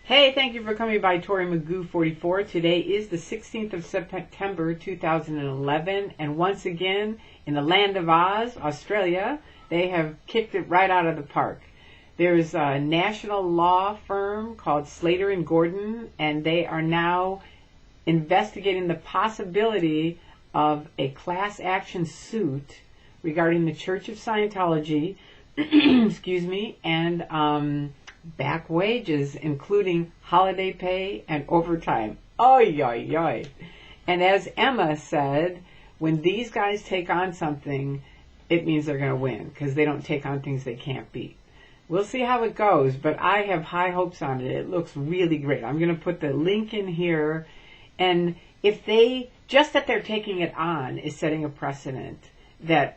Hey, thank you for coming by Tori Magoo 44. Today is the 16th of September 2011, and once again, in the land of Oz, Australia, they have kicked it right out of the park. There's a national law firm called Slater and Gordon, and they are now investigating the possibility of a class action suit regarding the Church of Scientology, excuse me, and back wages, including holiday pay and overtime. Oy, oy, oy. And as Emma said, when these guys take on something, it means they're going to win, because they don't take on things they can't beat. We'll see how it goes, but I have high hopes on it. It looks really great. I'm going to put the link in here, and if they, just that they're taking it on is setting a precedent that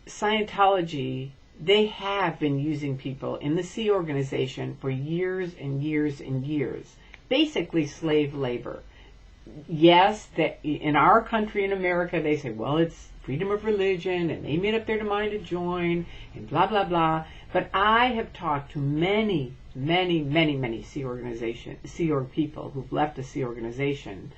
Scientology, they have been using people in the Sea Organization for years and years and years. Basically slave labor. Yes, that in our country, in America, they say, well, it's freedom of religion, and they made up their mind to join, and blah, blah, blah. But I have talked to many Sea Org people who've left the Sea Organization.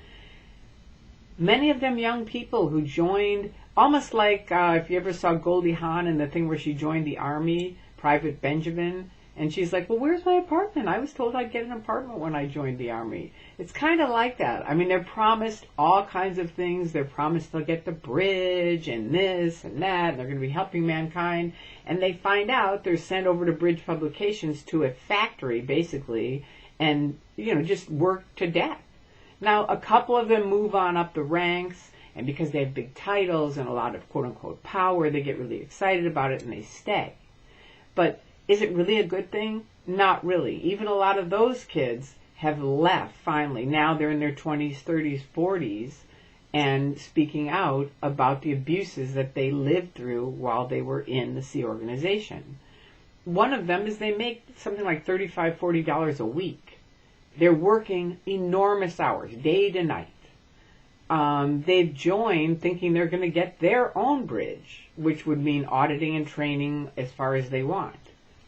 Many of them young people who joined, almost like if you ever saw Goldie Hawn in the thing where she joined the Army, Private Benjamin, and she's like, well, where's my apartment? I was told I'd get an apartment when I joined the Army. It's kind of like that. I mean, they're promised all kinds of things. They're promised they'll get the bridge and this and that, and they're going to be helping mankind. And they find out they're sent over to Bridge Publications to a factory, basically, and, just work to death. Now, a couple of them move on up the ranks, and because they have big titles and a lot of quote-unquote power, they get really excited about it and they stay. But is it really a good thing? Not really. Even a lot of those kids have left finally. Now they're in their 20s, 30s, 40s, and speaking out about the abuses that they lived through while they were in the Sea Organization. One of them is they make something like $35, $40 a week. They're working enormous hours, day to night. They've joined thinking they're going to get their own bridge, which would mean auditing and training as far as they want.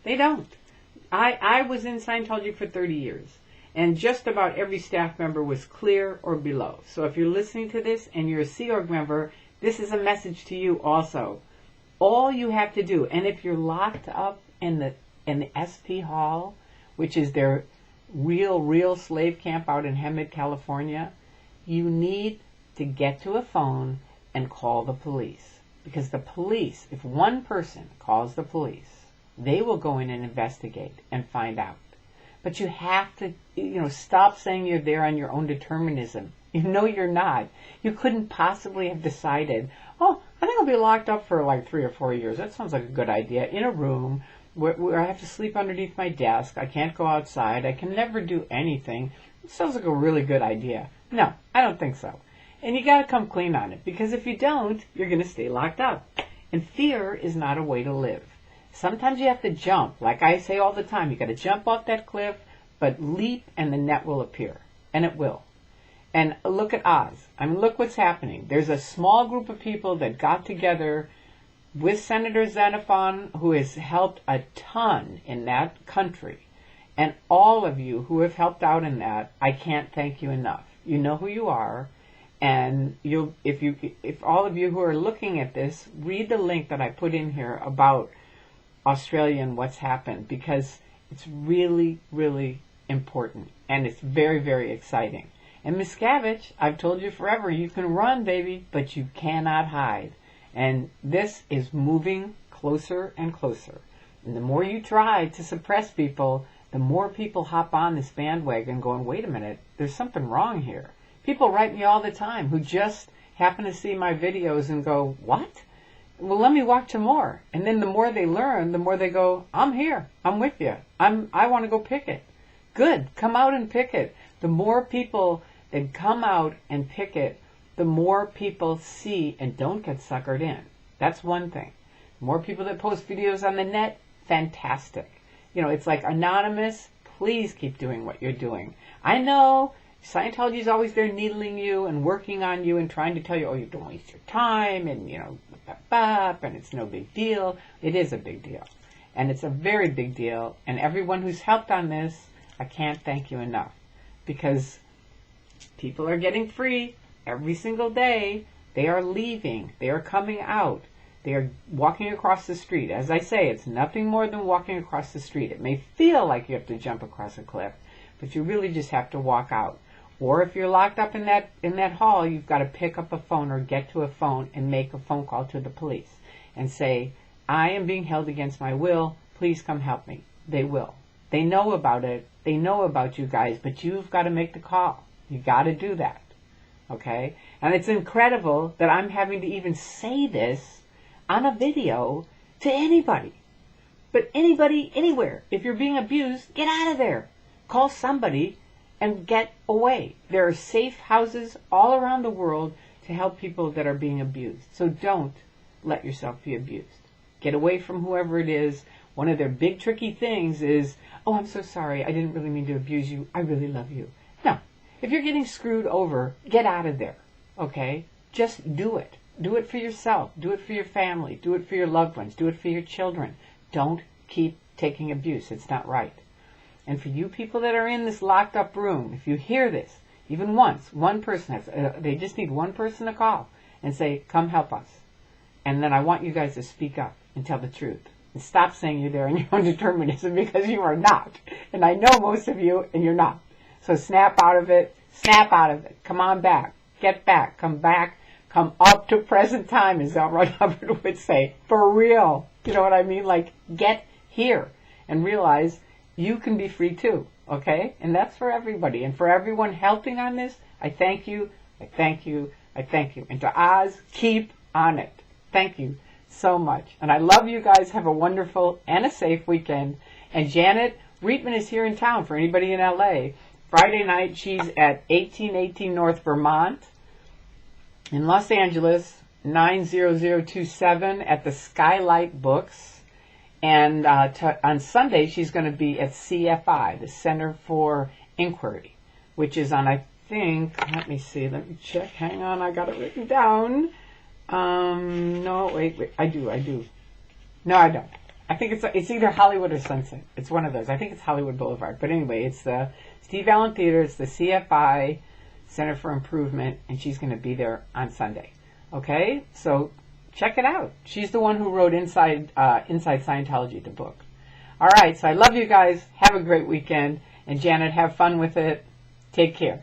They don't. I was in Scientology for 30 years, and just about every staff member was clear or below. So if you're listening to this and you're a Sea Org member, this is a message to you also. All you have to do, and if you're locked up in the SP Hall, which is their real slave camp out in Hemet, California, you need to get to a phone and call the police. Because the police, if one person calls the police, they will go in and investigate and find out. But you have to, stop saying you're there on your own determinism. You're not. You couldn't possibly have decided, I think I'll be locked up for like 3 or 4 years. That sounds like a good idea. In a room where I have to sleep underneath my desk. I can't go outside. I can never do anything. It sounds like a really good idea. No, I don't think so. And you got to come clean on it, because if you don't, you're going to stay locked up. And fear is not a way to live. Sometimes you have to jump. Like I say all the time, you got to jump off that cliff, but leap and the net will appear. And it will. And look at Oz. Look what's happening. There's a small group of people that got together with Senator Xenophon, who has helped a ton in that country. And all of you who have helped out in that, I can't thank you enough. You know who you are. And if all of you who are looking at this, read the link that I put in here about Australia and what's happened, because it's really, really important. And it's very, very exciting. And Miscavige, I've told you forever, you can run, baby, but you cannot hide. And this is moving closer and closer. And the more you try to suppress people, the more people hop on this bandwagon going, wait a minute, there's something wrong here. People write me all the time who just happen to see my videos and go, what? Well, let me watch some more. And then the more they learn, the more they go, I'm here. I'm with you. I want to go picket. Good. Come out and picket. The more people that come out and picket, the more people see and don't get suckered in. That's one thing. More people that post videos on the net, fantastic. It's like anonymous. Please keep doing what you're doing. I know Scientology is always there needling you and working on you and trying to tell you, you don't waste your time and, and it's no big deal. It is a big deal. And it's a very big deal. And everyone who's helped on this, I can't thank you enough, because people are getting free every single day. They are leaving. They are coming out. They are walking across the street. As I say, it's nothing more than walking across the street. It may feel like you have to jump across a cliff, but you really just have to walk out. Or if you're locked up in that hall, you've got to pick up a phone or get to a phone and make a phone call to the police and say, I am being held against my will. Please come help me. They will. They know about it. They know about you guys, but you've got to make the call. You got to do that. Okay? And it's incredible that I'm having to even say this on a video to anybody. But anybody, anywhere. If you're being abused, get out of there. Call somebody and get away. There are safe houses all around the world to help people that are being abused. So don't let yourself be abused. Get away from whoever it is. One of their big tricky things is, oh, I'm so sorry. I didn't really mean to abuse you. I really love you. No. If you're getting screwed over, get out of there. Okay? Just do it. Do it for yourself. Do it for your family. Do it for your loved ones. Do it for your children. Don't keep taking abuse. It's not right. And for you people that are in this locked up room, if you hear this, even once, one person has, they just need one person to call and say, come help us. And then I want you guys to speak up and tell the truth. And stop saying you're there in your own determinism, because you are not. And I know most of you, and you're not. So snap out of it. Snap out of it. Come on back. Get back. Come back. Come up to present time, as L. Ron Hubbard would say. For real. You know what I mean? Like, get here and realize you can be free too. Okay? And that's for everybody. And for everyone helping on this, I thank you. I thank you. I thank you. And to Oz, keep on it. Thank you so much. And I love you guys. Have a wonderful and a safe weekend. And Janet Reitman is here in town for anybody in LA. Friday night, she's at 1818 North Vermont. In Los Angeles, 90027 at the Skylight Books. And on Sunday, she's going to be at CFI, the Center for Inquiry, which is on, I think, let me check. Hang on, I got it written down. No, wait, I do. No, I don't. I think it's either Hollywood or Sunset. It's one of those. I think it's Hollywood Boulevard. But anyway, it's the Steve Allen Theater. It's the CFI, Center for Improvement, and she's going to be there on Sunday. Okay? So check it out. She's the one who wrote Inside Scientology, the book. All right, so I love you guys. Have a great weekend. And Janet, have fun with it. Take care.